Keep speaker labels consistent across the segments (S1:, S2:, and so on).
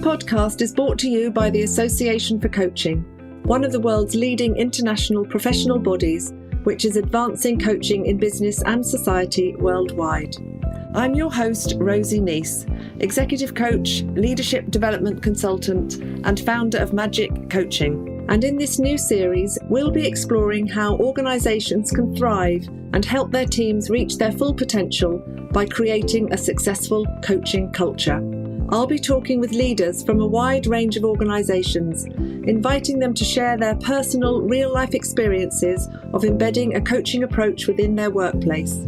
S1: podcast is brought to you by the Association for Coaching, one of the world's leading international professional bodies, which is advancing coaching in business and society worldwide. I'm your host, Rosie Nice, executive coach, leadership development consultant, and founder of Magic Coaching. And in this new series, we'll be exploring how organisations can thrive and help their teams reach their full potential by creating a successful coaching culture. I'll be talking with leaders from a wide range of organisations, inviting them to share their personal, real-life experiences of embedding a coaching approach within their workplace,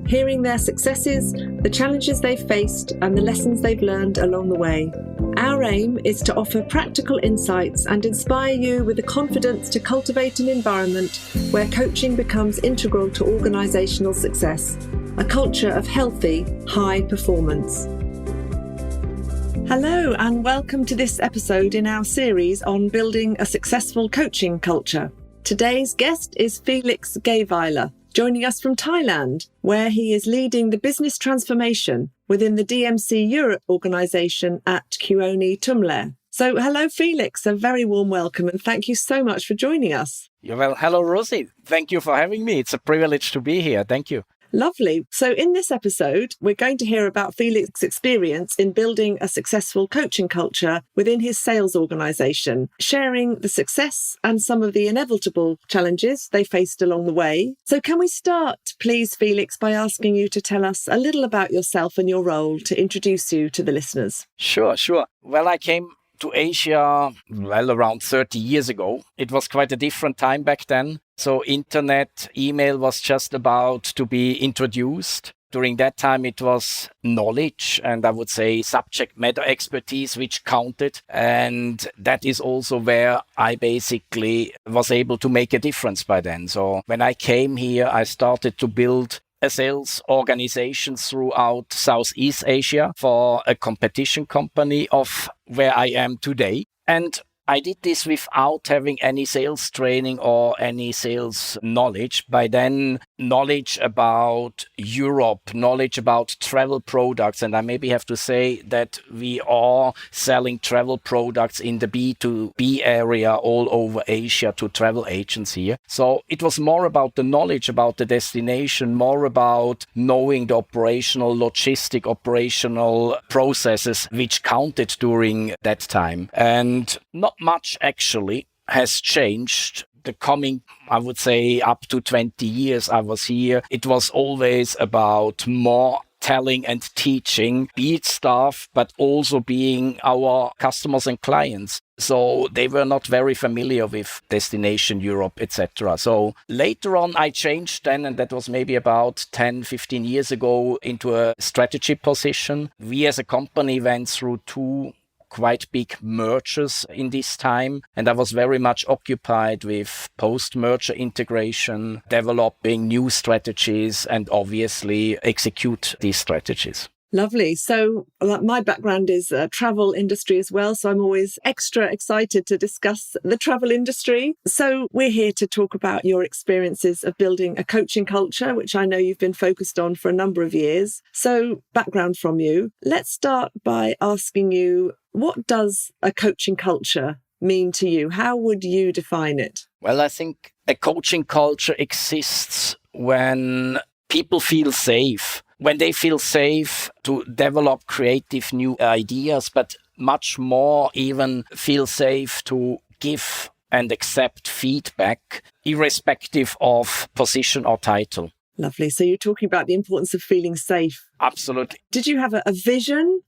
S1: hearing their successes, the challenges they've faced, and the lessons they've learned along the way. Our aim is to offer practical insights and inspire you with the confidence to cultivate an environment where coaching becomes integral to organisational success, a culture of healthy, high performance. Hello and welcome to this episode in our series on building a successful coaching culture. Today's guest is Felix Gaehwiler, joining us from Thailand, where he is leading the business transformation within the DMC Europe organisation at Kuoni Tumlare. So hello Felix, a very warm welcome and thank you so much for joining us.
S2: Well, hello Rosie, thank you for having me. It's a privilege to be here, thank you.
S1: Lovely. So in this episode, we're going to hear about Felix's experience in building a successful coaching culture within his sales organisation, sharing the success and some of the inevitable challenges they faced along the way. So can we start, please, Felix, by asking you to tell us a little about yourself and your role to introduce you to the listeners?
S2: Sure. Well, I came to Asia, around 30 years ago. It was quite a different time back then. So internet, email was just about to be introduced. During that time, it was knowledge and I would say subject matter expertise which counted. And that is also where I basically was able to make a difference by then. So when I came here, I started to build a sales organization throughout Southeast Asia for a competition company of where I am today. And I did this without having any sales training or any sales knowledge. By then, knowledge about Europe, knowledge about travel products. And I maybe have to say that we are selling travel products in the B2B area all over Asia to travel agents here. So it was more about the knowledge about the destination, more about knowing the logistic operational processes which counted during that time. And not much actually has changed. The coming, I would say, up to 20 years I was here, it was always about more telling and teaching, be it staff, but also being our customers and clients. So they were not very familiar with Destination Europe, etc. So later on, I changed then, and that was maybe about 10, 15 years ago, into a strategy position. We as a company went through two quite big mergers in this time. And I was very much occupied with post-merger integration, developing new strategies, and obviously execute these strategies.
S1: Lovely. So my background is travel industry as well. So I'm always extra excited to discuss the travel industry. So we're here to talk about your experiences of building a coaching culture, which I know you've been focused on for a number of years. So background from you. Let's start by asking you, what does a coaching culture mean to you? How would you define it?
S2: Well, I think a coaching culture exists when people feel safe. When they feel safe to develop creative new ideas, but much more even feel safe to give and accept feedback, irrespective of position or title.
S1: Lovely. So you're talking about the importance of feeling safe.
S2: Absolutely.
S1: Did you have a vision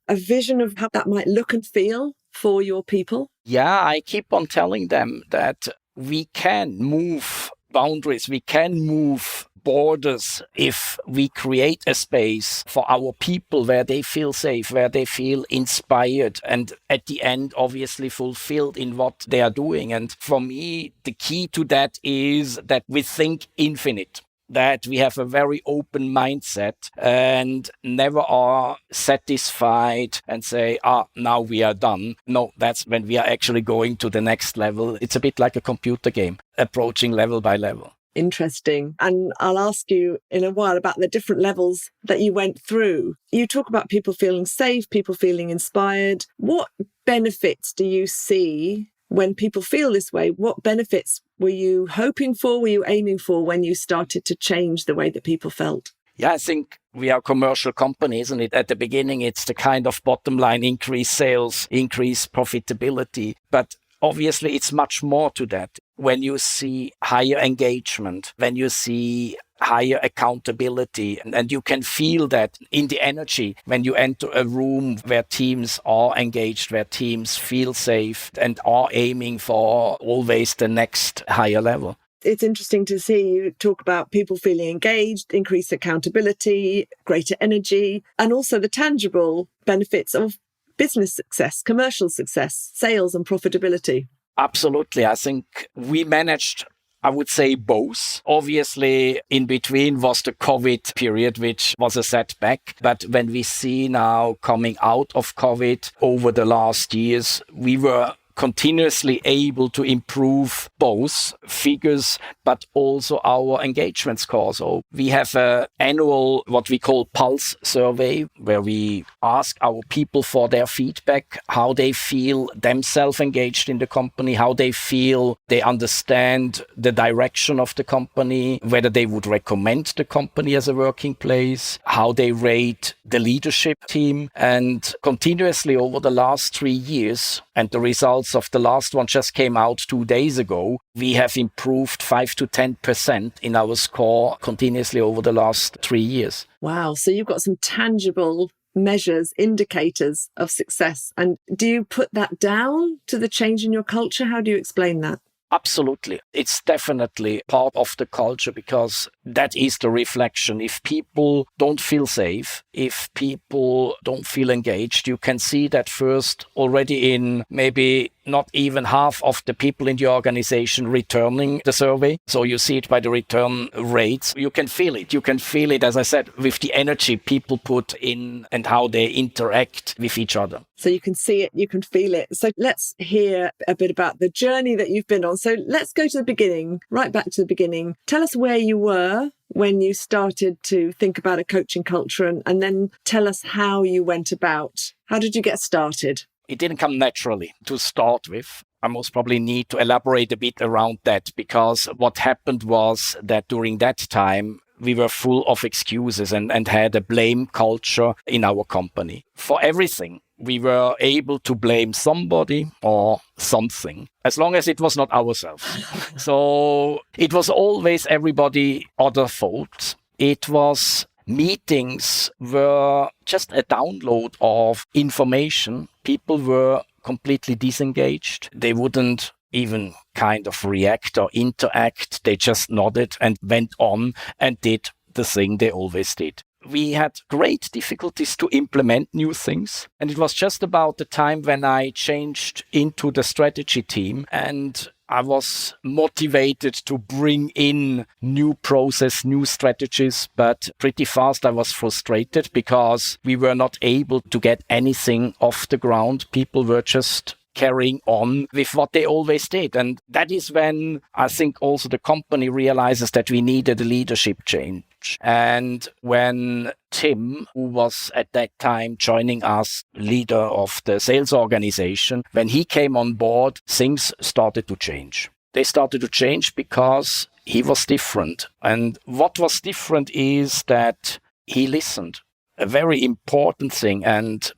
S1: of how that might look and feel for your people?
S2: Yeah, I keep on telling them that we can move boundaries, we can move borders if we create a space for our people where they feel safe, where they feel inspired, and at the end, obviously fulfilled in what they are doing. And for me, the key to that is that we think infinite, that we have a very open mindset and never are satisfied and say, now we are done. No, that's when we are actually going to the next level. It's a bit like a computer game, approaching level by level.
S1: interesting. And I'll ask you in a while about the different levels that you went through. You talk about people feeling safe, people feeling inspired. What benefits do you see when people feel this way? What benefits were you hoping for, were you aiming for when you started to change the way that people felt?
S2: Yeah, I think we are a commercial company, isn't it? At the beginning, it's the kind of bottom line, increase sales, increase profitability. But obviously, it's much more to that. When you see higher engagement, when you see higher accountability, and you can feel that in the energy when you enter a room where teams are engaged, where teams feel safe and are aiming for always the next higher level.
S1: It's interesting to see you talk about people feeling engaged, increased accountability, greater energy, and also the tangible benefits of business success, commercial success, sales and profitability.
S2: Absolutely. I think we managed, I would say, both. Obviously, in between was the COVID period, which was a setback. But when we see now coming out of COVID over the last years, we were continuously able to improve both figures, but also our engagement score. So we have an annual, what we call pulse survey, where we ask our people for their feedback, how they feel themselves engaged in the company, how they feel they understand the direction of the company, whether they would recommend the company as a working place, how they rate the leadership team. And continuously over the last 3 years, and the results of the last one just came out 2 days ago, we have improved 5 to 10% in our score continuously over the last 3 years.
S1: Wow. So you've got some tangible measures, indicators of success. And do you put that down to the change in your culture? How do you explain that?
S2: Absolutely. It's definitely part of the culture, because that is the reflection. If people don't feel safe, if people don't feel engaged, you can see that first already in maybe not even half of the people in the organization returning the survey. So you see it by the return rates. You can feel it. You can feel it, as I said, with the energy people put in and how they interact with each other.
S1: So you can see it, you can feel it. So let's hear a bit about the journey that you've been on. So let's go to the beginning, right back to the beginning. Tell us where you were when you started to think about a coaching culture, and then tell us how you went about. How did you get started?
S2: It didn't come naturally to start with. I most probably need to elaborate a bit around that, because what happened was that during that time, we were full of excuses and had a blame culture in our company. For everything, we were able to blame somebody or something, as long as it was not ourselves. So it was always everybody other fault. It was meetings were just a download of information. People were completely disengaged. They wouldn't even kind of react or interact. They just nodded and went on and did the thing they always did. We had great difficulties to implement new things. And it was just about the time when I changed into the strategy team, and I was motivated to bring in new process, new strategies, but pretty fast I was frustrated because we were not able to get anything off the ground. People were just carrying on with what they always did. And that is when I think also the company realizes that we needed a leadership change. And when Tim, who was at that time joining us, leader of the sales organization, when he came on board, things started to change. They started to change because he was different. And what was different is that he listened. A very important thing. And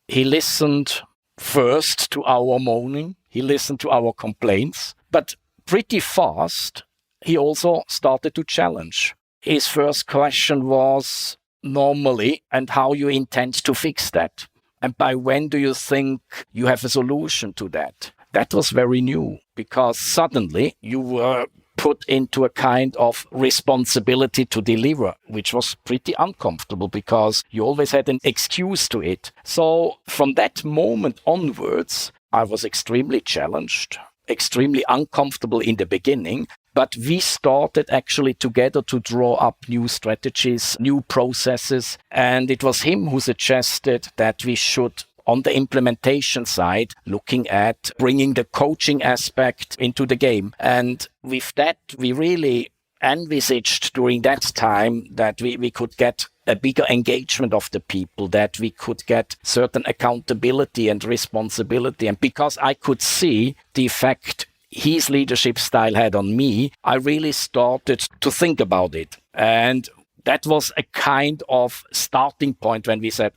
S2: he listened first to our moaning. He listened to our complaints. But pretty fast, he also started to challenge. His first question was normally, and how you intend to fix that? And by when do you think you have a solution to that? That was very new, because suddenly you were put into a kind of responsibility to deliver, which was pretty uncomfortable because you always had an excuse to it. So from that moment onwards, I was extremely challenged, extremely uncomfortable in the beginning. But we started actually together to draw up new strategies, new processes. And it was him who suggested that we should, on the implementation side, looking at bringing the coaching aspect into the game. And with that, we really envisaged during that time that we could get a bigger engagement of the people, that we could get certain accountability and responsibility. And because I could see the effect his leadership style had on me, I really started to think about it. And that was a kind of starting point when we said,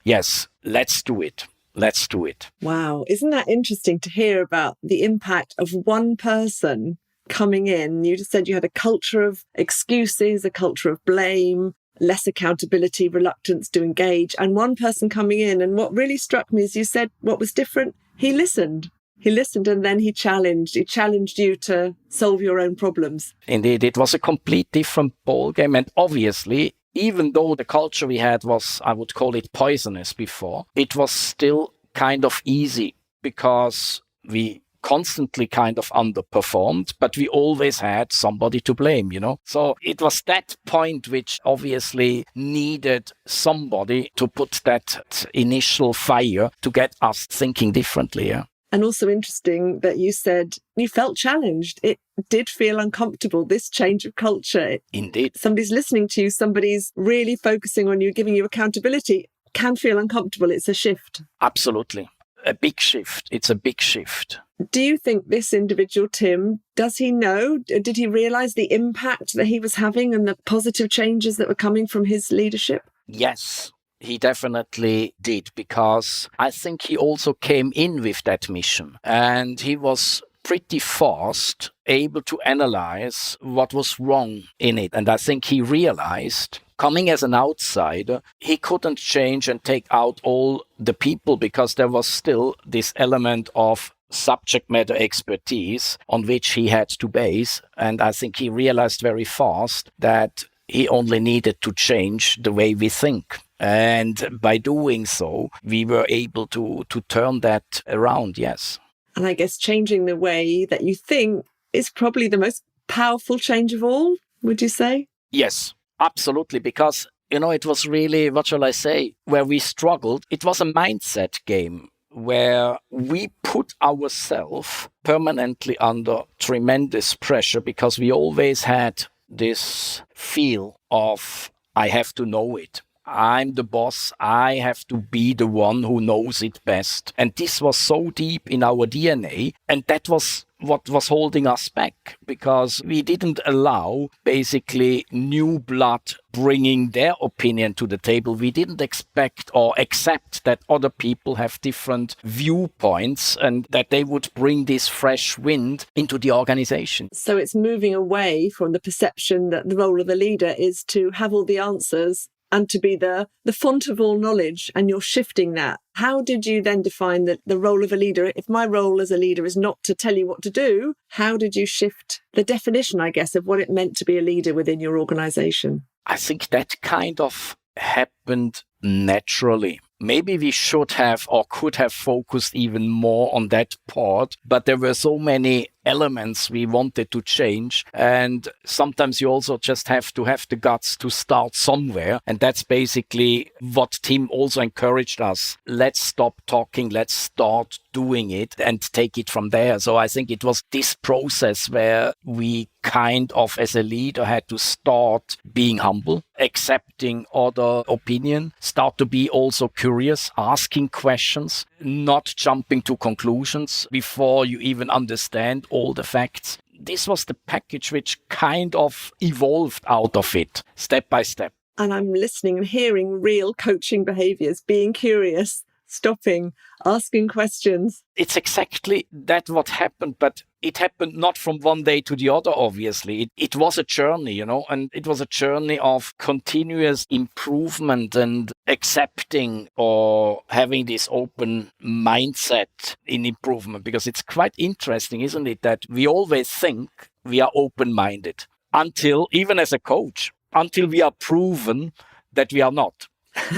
S2: yes, let's do it. Let's do it.
S1: Wow. Isn't that interesting to hear about the impact of one person coming in? You just said you had a culture of excuses, a culture of blame, less accountability, reluctance to engage, and one person coming in. And what really struck me is you said what was different. He listened. He listened and then he challenged. He challenged you to solve your own problems.
S2: Indeed, it was a complete different ballgame. And obviously, even though the culture we had was, I would call it poisonous before, it was still kind of easy because we constantly kind of underperformed, but we always had somebody to blame, So it was that point which obviously needed somebody to put that initial fire to get us thinking differently, yeah.
S1: And also interesting that you said you felt challenged. It did feel uncomfortable, this change of culture.
S2: Indeed.
S1: Somebody's listening to you, somebody's really focusing on you, giving you accountability, can feel uncomfortable. It's a shift.
S2: Absolutely. A big shift. It's a big shift.
S1: Do you think this individual, Tim, does he know? Did he realize the impact that he was having and the positive changes that were coming from his leadership?
S2: Yes. He definitely did, because I think he also came in with that mission and he was pretty fast able to analyze what was wrong in it. And I think he realized, coming as an outsider, he couldn't change and take out all the people because there was still this element of subject matter expertise on which he had to base. And I think he realized very fast that he only needed to change the way we think. And by doing so, we were able to turn that around, yes.
S1: And I guess changing the way that you think is probably the most powerful change of all, would you say?
S2: Yes, absolutely. Because, it was really, what shall I say, where we struggled. It was a mindset game where we put ourselves permanently under tremendous pressure because we always had this feel of, I have to know it. I'm the boss. I have to be the one who knows it best. And this was so deep in our DNA. And that was what was holding us back, because we didn't allow basically new blood bringing their opinion to the table. We didn't expect or accept that other people have different viewpoints and that they would bring this fresh wind into the organization.
S1: So it's moving away from the perception that the role of the leader is to have all the answers and to be the font of all knowledge, and you're shifting that. How did you then define the role of a leader? If my role as a leader is not to tell you what to do, how did you shift the definition, I guess, of what it meant to be a leader within your organization?
S2: I think that kind of happened naturally. Maybe we should have or could have focused even more on that part, but there were so many elements we wanted to change. And sometimes you also just have to have the guts to start somewhere. And that's basically what Tim also encouraged us. Let's stop talking. Let's start doing it and take it from there. So I think it was this process where we kind of, as a leader, had to start being humble, accepting other opinion, start to be also curious, asking questions, not jumping to conclusions before you even understand all the facts. This was the package which kind of evolved out of it, step by step.
S1: And I'm listening and hearing real coaching behaviors, being curious, stopping, asking questions.
S2: It's exactly that what happened, but it happened not from one day to the other, obviously. It was a journey, and it was a journey of continuous improvement and accepting or having this open mindset in improvement, because it's quite interesting, isn't it, that we always think we are open-minded until, even as a coach, until we are proven that we are not.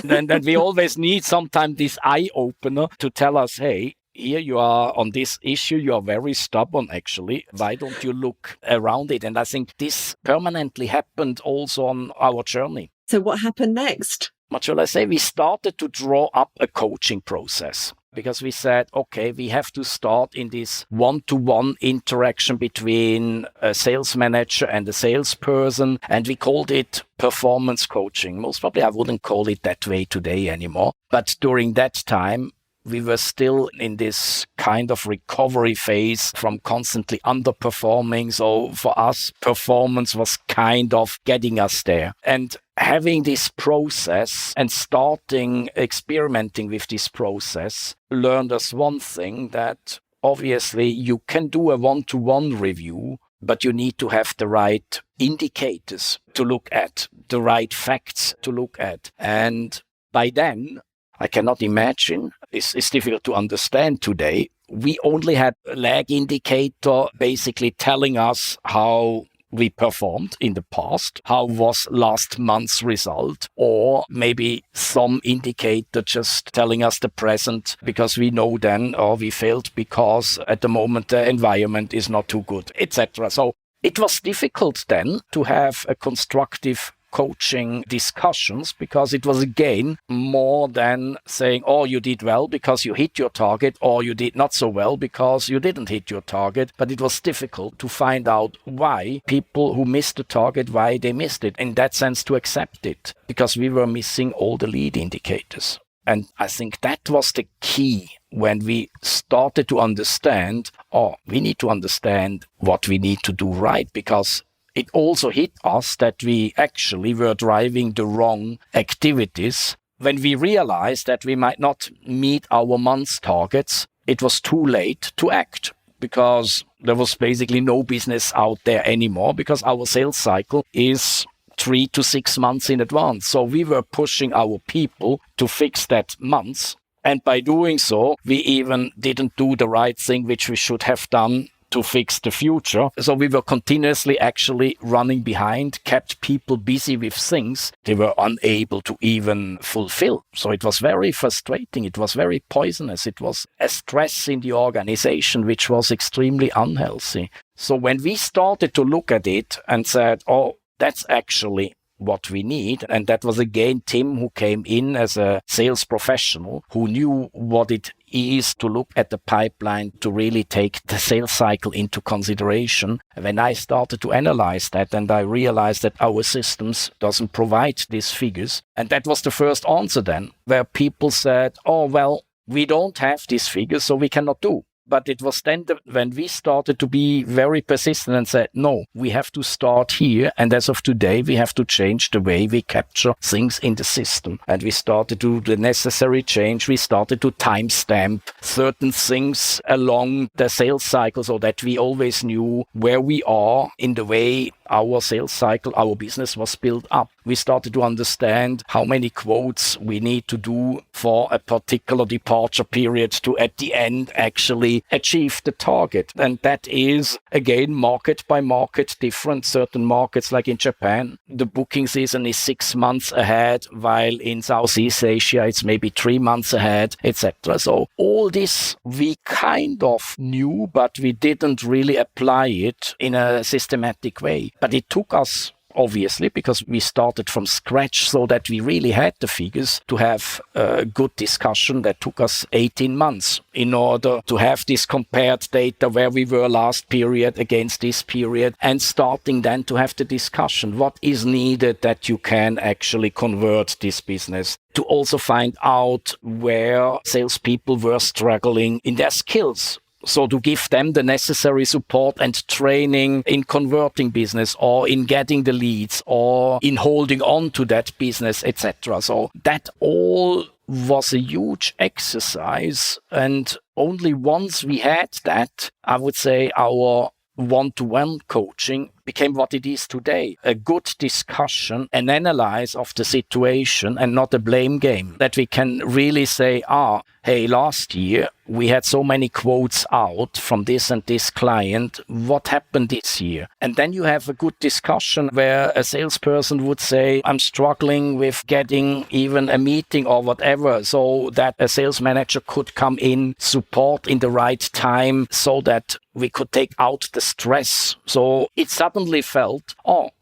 S2: Then we always need sometimes this eye-opener to tell us, hey, here you are on this issue, you are very stubborn actually. Why don't you look around it? And I think this permanently happened also on our journey.
S1: So what happened next?
S2: What shall I say? We started to draw up a coaching process. because we said, okay, we have to start in this one-to-one interaction between a sales manager and a salesperson. And we called it performance coaching. Most probably I wouldn't call it that way today anymore. But during that time, we were still in this kind of recovery phase from constantly underperforming. So for us, performance was kind of getting us there. And having this process and starting experimenting with this process learned us one thing, that obviously you can do a one-to-one review, but you need to have the right indicators to look at, the right facts to look at. And by then, I cannot imagine, it's difficult to understand today. We only had a lag indicator basically telling us how we performed in the past, how was last month's result, or maybe some indicator just telling us the present, because we know then, or we failed because at the moment the environment is not too good, etc. So it was difficult then to have a constructive coaching discussions, because it was again more than saying, oh, you did well because you hit your target, or you did not so well because you didn't hit your target. But it was difficult to find out why people who missed the target, why they missed it. In that sense, to accept it, because we were missing all the lead indicators. And I think that was the key when we started to understand, we need to understand what we need to do right, because it also hit us that we actually were driving the wrong activities. When we realized that we might not meet our month's targets, it was too late to act, because there was basically no business out there anymore, because our sales cycle is 3 to 6 months in advance. So we were pushing our people to fix that months. And by doing so, we even didn't do the right thing, which we should have done to fix the future. So we were continuously actually running behind, kept people busy with things they were unable to even fulfill. So it was very frustrating. It was very poisonous. It was a stress in the organization, which was extremely unhealthy. So when we started to look at it and said, that's actually what we need. And that was again Tim, who came in as a sales professional, who knew what it is to look at the pipeline, to really take the sales cycle into consideration. And when I started to analyze that, and I realized that our systems doesn't provide these figures, and that was the first answer then, where people said, we don't have these figures, so we cannot do. But it was then when we started to be very persistent and said, no, we have to start here. And as of today, we have to change the way we capture things in the system. And we started to do the necessary change. We started to timestamp certain things along the sales cycle so that we always knew where we are in the way our sales cycle, our business was built up. We started to understand how many quotes we need to do for a particular departure period to, at the end, actually achieve the target. And that is, again, market by market different. Certain markets, like in Japan, the booking season is 6 months ahead, while in Southeast Asia, it's maybe 3 months ahead, etc. So all this we kind of knew, but we didn't really apply it in a systematic way. But it took us, obviously, because we started from scratch, so that we really had the figures to have a good discussion. That took us 18 months in order to have this compared data where we were last period against this period, and starting then to have the discussion. What is needed that you can actually convert this business? To also find out where salespeople were struggling in their skills. So to give them the necessary support and training in converting business, or in getting the leads, or in holding on to that business, etc. So that all was a huge exercise. And only once we had that, I would say our one-to-one coaching became what it is today. A good discussion, an analysis of the situation, and not a blame game. That we can really say, hey, last year we had so many quotes out from this and this client. What happened this year? And then you have a good discussion where a salesperson would say, I'm struggling with getting even a meeting or whatever, so that a sales manager could come in, support in the right time, so that we could take out the stress. So it suddenly felt,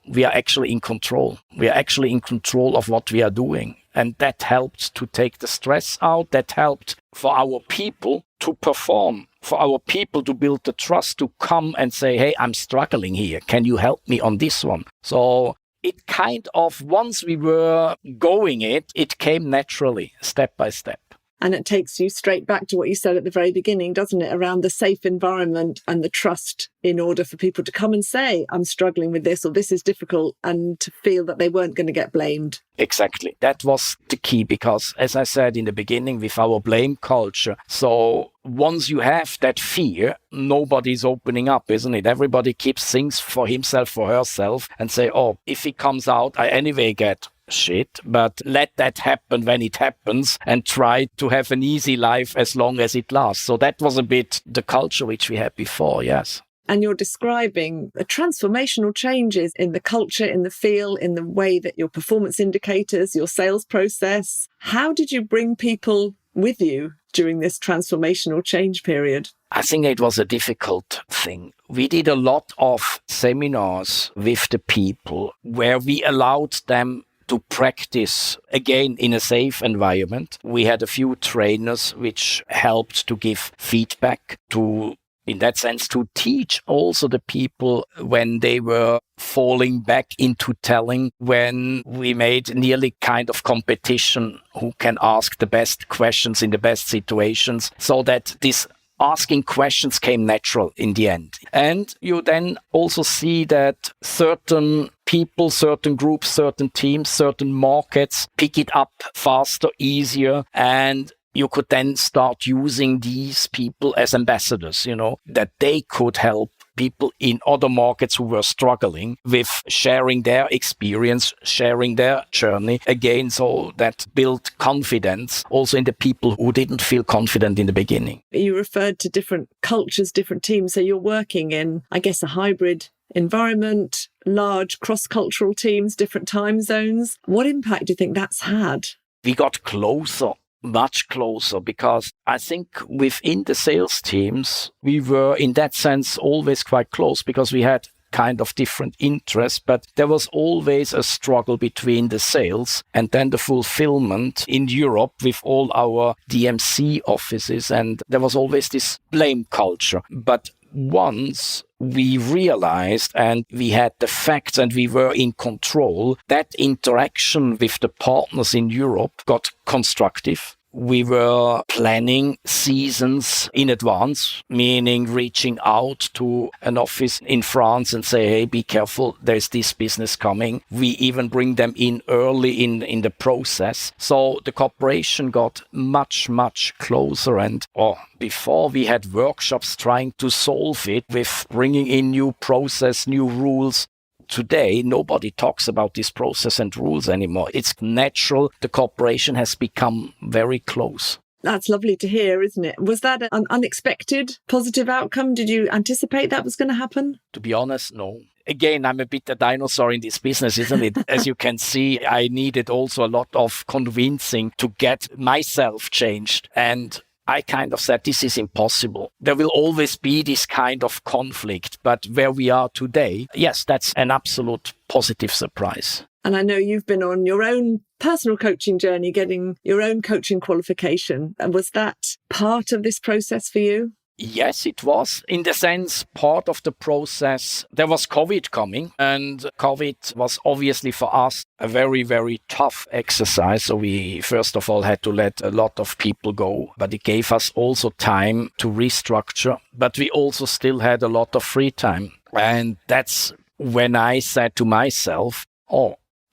S2: we are actually in control. We are actually in control of what we are doing. And that helped to take the stress out. That helped for our people to perform, for our people to build the trust to come and say, hey, I'm struggling here. Can you help me on this one? So it kind of, once we were going it came naturally, step by step.
S1: And it takes you straight back to what you said at the very beginning, doesn't it? Around the safe environment and the trust in order for people to come and say, I'm struggling with this or this is difficult, and to feel that they weren't going to get blamed.
S2: Exactly. That was the key because, as I said in the beginning, with our blame culture, so once you have that fear, nobody's opening up, isn't it? Everybody keeps things for himself, for herself, and say, oh, if it comes out, I anyway get shit, but let that happen when it happens and try to have an easy life as long as it lasts. So that was a bit the culture which we had before, yes.
S1: And you're describing the transformational changes in the culture, in the feel, in the way that your performance indicators, your sales process. How did you bring people with you during this transformational change period?
S2: I think it was a difficult thing. We did a lot of seminars with the people where we allowed them to practice again in a safe environment. We had a few trainers which helped to give feedback to, in that sense, to teach also the people when they were falling back into telling, when we made nearly kind of competition who can ask the best questions in the best situations, so that this asking questions came natural in the end. And you then also see that certain people, certain groups, certain teams, certain markets pick it up faster, easier, and you could then start using these people as ambassadors, that they could help people in other markets who were struggling with sharing their experience, sharing their journey again, so that built confidence also in the people who didn't feel confident in the beginning.
S1: You referred to different cultures, different teams. So you're working in, I guess, a hybrid environment, large cross-cultural teams, different time zones. What impact do you think that's had?
S2: We got closer. Much closer, because I think within the sales teams, we were in that sense always quite close because we had kind of different interests, but there was always a struggle between the sales and then the fulfillment in Europe with all our DMC offices, and there was always this blame culture. But once we realized and we had the facts and we were in control, that interaction with the partners in Europe got constructive. We were planning seasons in advance, meaning reaching out to an office in France and say, hey, be careful, there's this business coming. We even bring them in early in the process. So the cooperation got much, much closer. And before we had workshops trying to solve it with bringing in new process, new rules. Today, nobody talks about this process and rules anymore. It's natural. The cooperation has become very close.
S1: That's lovely to hear, isn't it? Was that an unexpected positive outcome? Did you anticipate that was going to happen?
S2: To be honest, no. Again, I'm a bit a dinosaur in this business, isn't it? As you can see, I needed also a lot of convincing to get myself changed. And I kind of said, this is impossible. There will always be this kind of conflict. But where we are today, yes, that's an absolute positive surprise.
S1: And I know you've been on your own personal coaching journey, getting your own coaching qualification. And was that part of this process for you?
S2: Yes, it was. In the sense, part of the process, there was COVID coming, and COVID was obviously for us a very, very tough exercise. So we, first of all, had to let a lot of people go, but it gave us also time to restructure. But we also still had a lot of free time. And that's when I said to myself,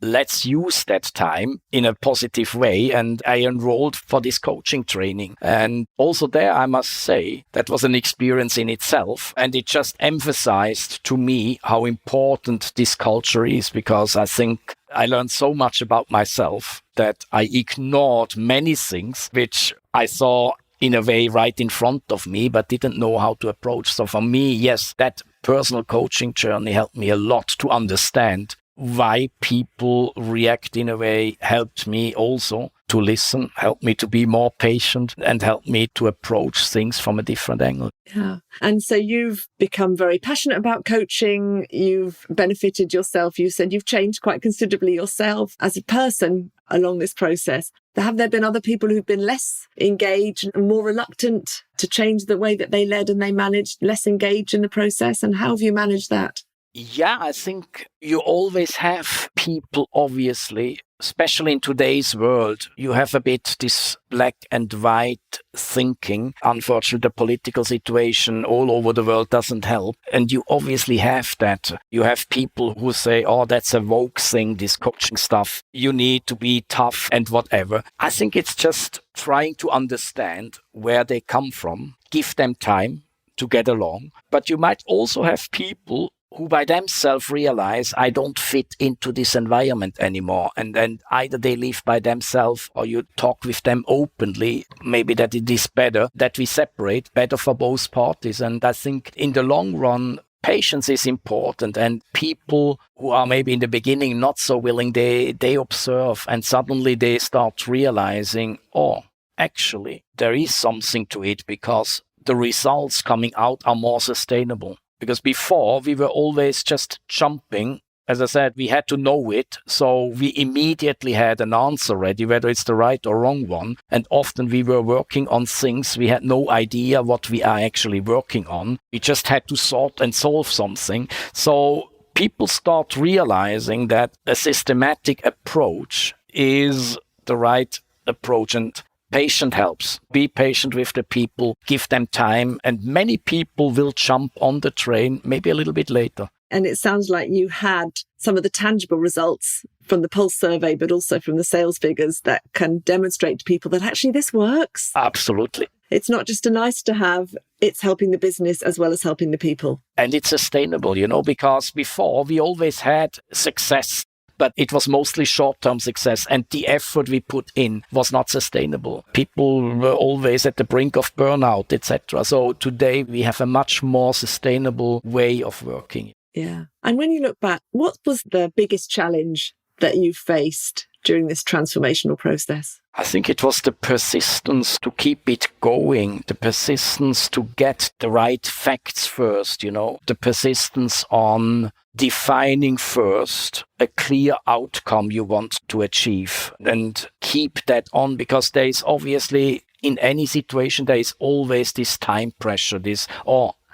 S2: let's use that time in a positive way. And I enrolled for this coaching training. And also there, I must say, that was an experience in itself. And it just emphasized to me how important this culture is, because I think I learned so much about myself that I ignored many things which I saw in a way right in front of me, but didn't know how to approach. So for me, yes, that personal coaching journey helped me a lot to understand why people react in a way, helped me also to listen, helped me to be more patient, and helped me to approach things from a different angle.
S1: Yeah. And so you've become very passionate about coaching. You've benefited yourself. You said you've changed quite considerably yourself as a person along this process. Have there been other people who've been less engaged and more reluctant to change the way that they led and they managed, less engaged in the process? And how have you managed that?
S2: Yeah, I think you always have people, obviously, especially in today's world, you have a bit this black and white thinking. Unfortunately, the political situation all over the world doesn't help. And you obviously have that. You have people who say, oh, that's a woke thing, this coaching stuff. You need to be tough and whatever. I think it's just trying to understand where they come from, give them time to get along. But you might also have people who by themselves realize I don't fit into this environment anymore. And then either they leave by themselves or you talk with them openly, maybe that it is better that we separate, better for both parties. And I think in the long run, patience is important, and people who are maybe in the beginning not so willing, they observe and suddenly they start realizing, oh, actually, there is something to it because the results coming out are more sustainable. Because before, we were always just jumping. As I said, we had to know it. So we immediately had an answer ready, whether it's the right or wrong one. And often we were working on things we had no idea what we are actually working on. We just had to sort and solve something. So people start realizing that a systematic approach is the right approach. And patient helps. Be patient with the people, give them time, and many people will jump on the train maybe a little bit later.
S1: And it sounds like you had some of the tangible results from the Pulse survey, but also from the sales figures that can demonstrate to people that actually this works.
S2: Absolutely.
S1: It's not just a nice to have, it's helping the business as well as helping the people.
S2: And it's sustainable, because before we always had success, but it was mostly short-term success, and the effort we put in was not sustainable. People were always at the brink of burnout, etc. So today we have a much more sustainable way of working.
S1: Yeah. And when you look back, what was the biggest challenge that you faced during this transformational process?
S2: I think it was the persistence to keep it going, the persistence to get the right facts first, the persistence on defining first a clear outcome you want to achieve and keep that on, because there is obviously in any situation, there is always this time pressure,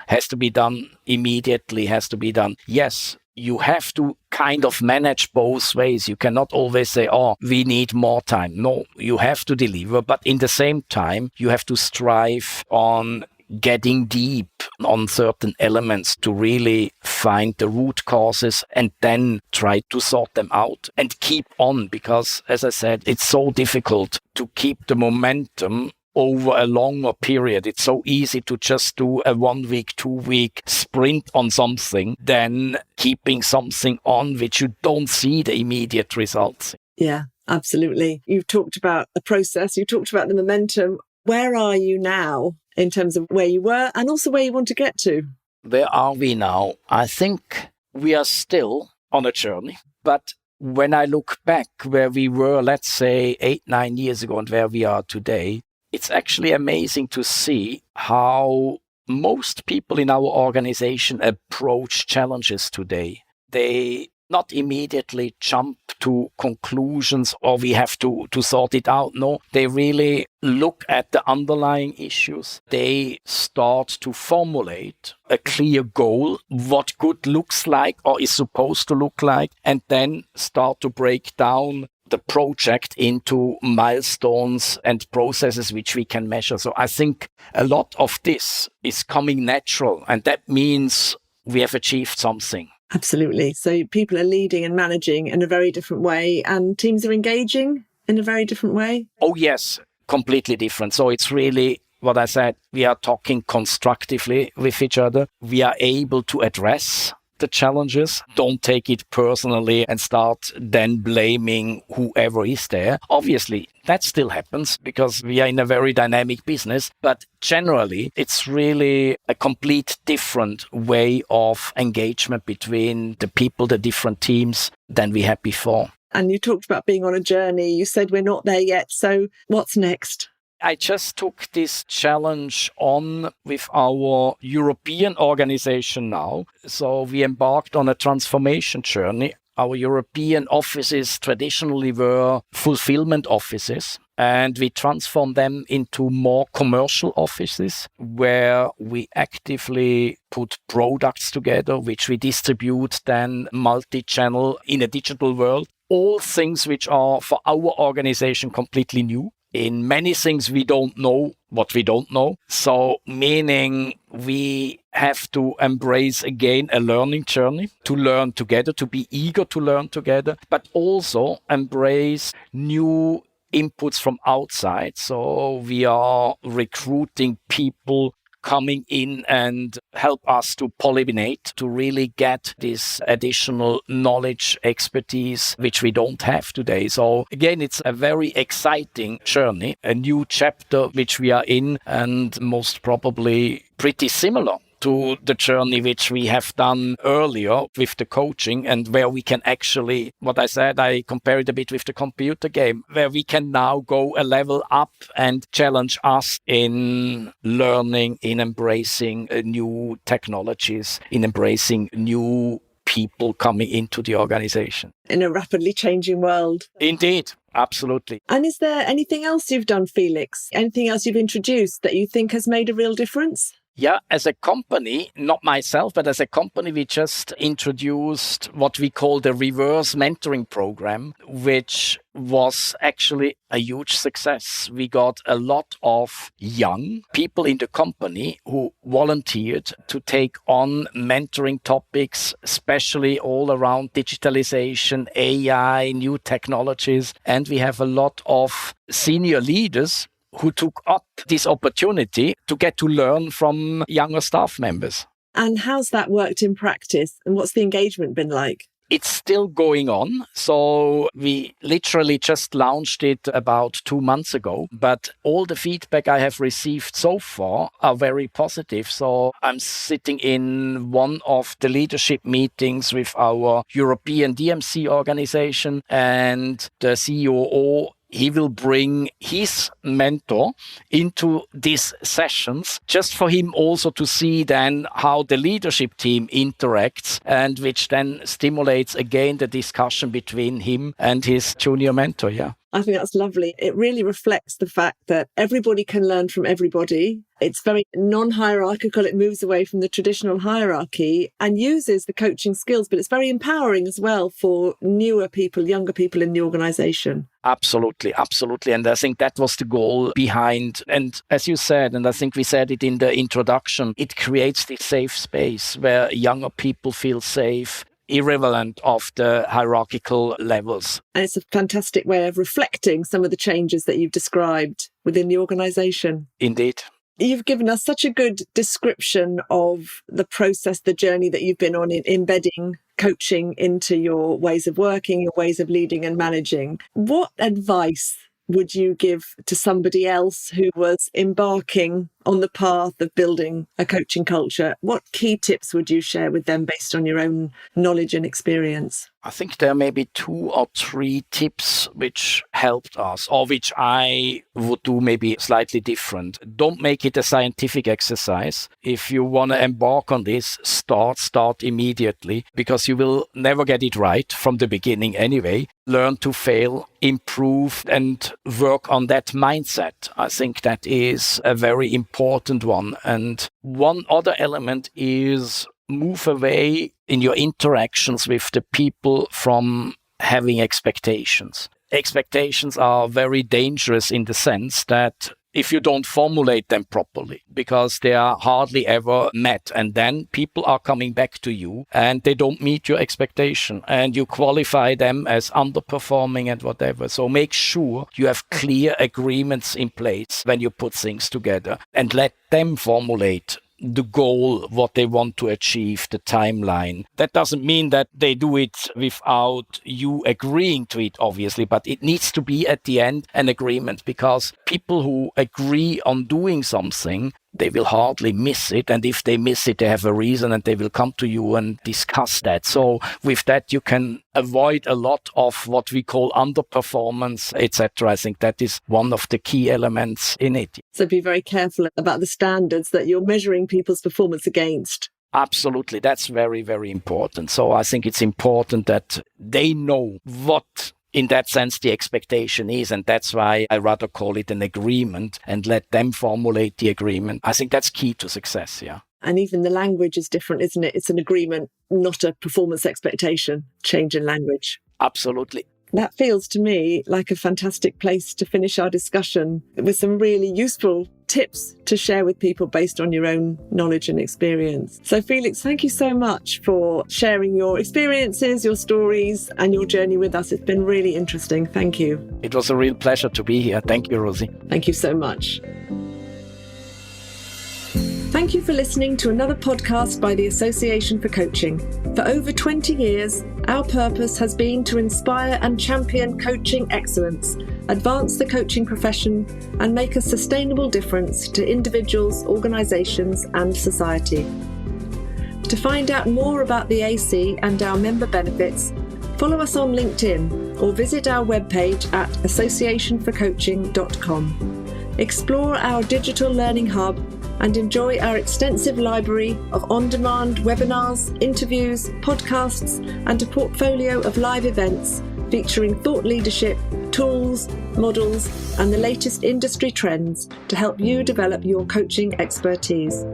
S2: has to be done immediately, has to be done. Yes, you have to kind of manage both ways. You cannot always say, we need more time. No, you have to deliver. But in the same time, you have to strive on getting deep on certain elements to really find the root causes and then try to sort them out and keep on. Because, as I said, it's so difficult to keep the momentum over a longer period. It's so easy to just do a 1 week, 2 week sprint on something than keeping something on which you don't see the immediate results.
S1: Yeah, absolutely. You've talked about the process, you talked about the momentum. Where are you now in terms of where you were and also where you want to get to?
S2: Where are we now? I think we are still on a journey, but when I look back where we were, let's say 8-9 years ago and where we are today, it's actually amazing to see how most people in our organization approach challenges today. They not immediately jump to conclusions or we have to sort it out. No, they really look at the underlying issues. They start to formulate a clear goal, what good looks like or is supposed to look like, and then start to break down the project into milestones and processes which we can measure. So I think a lot of this is coming natural, and that means we have achieved something.
S1: Absolutely. So people are leading and managing in a very different way, and teams are engaging in a very different way.
S2: Oh, yes, completely different. So it's really what I said. We are talking constructively with each other. We are able to address the challenges, don't take it personally and start then blaming whoever is there. Obviously, that still happens because we are in a very dynamic business, but generally, it's really a complete different way of engagement between the people, the different teams than we had before.
S1: And you talked about being on a journey. You said we're not there yet. So what's next?
S2: I just took this challenge on with our European organization now. So we embarked on a transformation journey. Our European offices traditionally were fulfillment offices, and we transformed them into more commercial offices where we actively put products together, which we distribute then multi-channel in a digital world. All things which are for our organization completely new. In many things, we don't know what we don't know. So meaning we have to embrace again a learning journey, to learn together, to be eager to learn together, but also embrace new inputs from outside. So we are recruiting people coming in and help us to pollinate, to really get this additional knowledge, expertise, which we don't have today. So again, it's a very exciting journey, a new chapter which we are in, and most probably pretty similar to the journey which we have done earlier with the coaching, and where we can actually, what I said, I compare it a bit with the computer game, where we can now go a level up and challenge us in learning, in embracing new technologies, in embracing new people coming into the organization.
S1: In a rapidly changing world.
S2: Indeed. Absolutely.
S1: And is there anything else you've done, Felix? Anything else you've introduced that you think has made a real difference?
S2: Yeah, as a company, not myself, but as a company, we just introduced what we call the reverse mentoring program, which was actually a huge success. We got a lot of young people in the company who volunteered to take on mentoring topics, especially all around digitalization, AI, new technologies. And we have a lot of senior leaders who took up this opportunity to get to learn from younger staff members.
S1: And how's that worked in practice? And what's the engagement been like?
S2: It's still going on. So we literally just launched it about 2 months ago, but all the feedback I have received so far are very positive. So I'm sitting in one of the leadership meetings with our European DMC organization, and the COO, he will bring his mentor into these sessions just for him also to see then how the leadership team interacts, and which then stimulates again the discussion between him and his junior mentor. Yeah.
S1: I think that's lovely. It really reflects the fact that everybody can learn from everybody. It's very non-hierarchical. It moves away from the traditional hierarchy and uses the coaching skills, but it's very empowering as well for newer people, younger people in the organization.
S2: Absolutely, absolutely. And I think that was the goal behind. And as you said, and I think we said it in the introduction, it creates this safe space where younger people feel safe, irrelevant of the hierarchical levels.
S1: And it's a fantastic way of reflecting some of the changes that you've described within the organisation.
S2: Indeed.
S1: You've given us such a good description of the process, the journey that you've been on in embedding coaching into your ways of working, your ways of leading and managing. What advice would you give to somebody else who was embarking on the path of building a coaching culture? What key tips would you share with them based on your own knowledge and experience?
S2: I think there may be 2 or 3 tips which helped us, or which I would do maybe slightly different. Don't make it a scientific exercise. If you want to embark on this, start immediately, because you will never get it right from the beginning anyway. Learn to fail, improve, and work on that mindset. I think that is a very important one. And one other element is move away in your interactions with the people from having expectations. Expectations are very dangerous in the sense that if you don't formulate them properly, because they are hardly ever met, and then people are coming back to you and they don't meet your expectation, and you qualify them as underperforming and whatever. So make sure you have clear agreements in place when you put things together, and let them formulate the goal, what they want to achieve, the timeline. That doesn't mean that they do it without you agreeing to it, obviously, but it needs to be at the end an agreement, because people who agree on doing something they will hardly miss it. And if they miss it, they have a reason and they will come to you and discuss that. So with that, you can avoid a lot of what we call underperformance, etc. I think that is one of the key elements in it.
S1: So be very careful about the standards that you're measuring people's performance against.
S2: Absolutely. That's very, very important. So I think it's important that they know what, in that sense, the expectation is. And that's why I rather call it an agreement and let them formulate the agreement. I think that's key to success, yeah.
S1: And even the language is different, isn't it? It's an agreement, not a performance expectation, change in language.
S2: Absolutely.
S1: That feels to me like a fantastic place to finish our discussion with some really useful tips to share with people based on your own knowledge and experience. So Felix, thank you so much for sharing your experiences, your stories and your journey with us. It's been really interesting. Thank you.
S2: It was a real pleasure to be here. Thank you, Rosie.
S1: Thank you so much. Thank you for listening to another podcast by the Association for Coaching. For over 20 years, our purpose has been to inspire and champion coaching excellence, advance the coaching profession, and make a sustainable difference to individuals, organisations, and society. To find out more about the AC and our member benefits, follow us on LinkedIn or visit our webpage at associationforcoaching.com. Explore our digital learning hub and enjoy our extensive library of on-demand webinars, interviews, podcasts, and a portfolio of live events featuring thought leadership, tools, models, and the latest industry trends to help you develop your coaching expertise.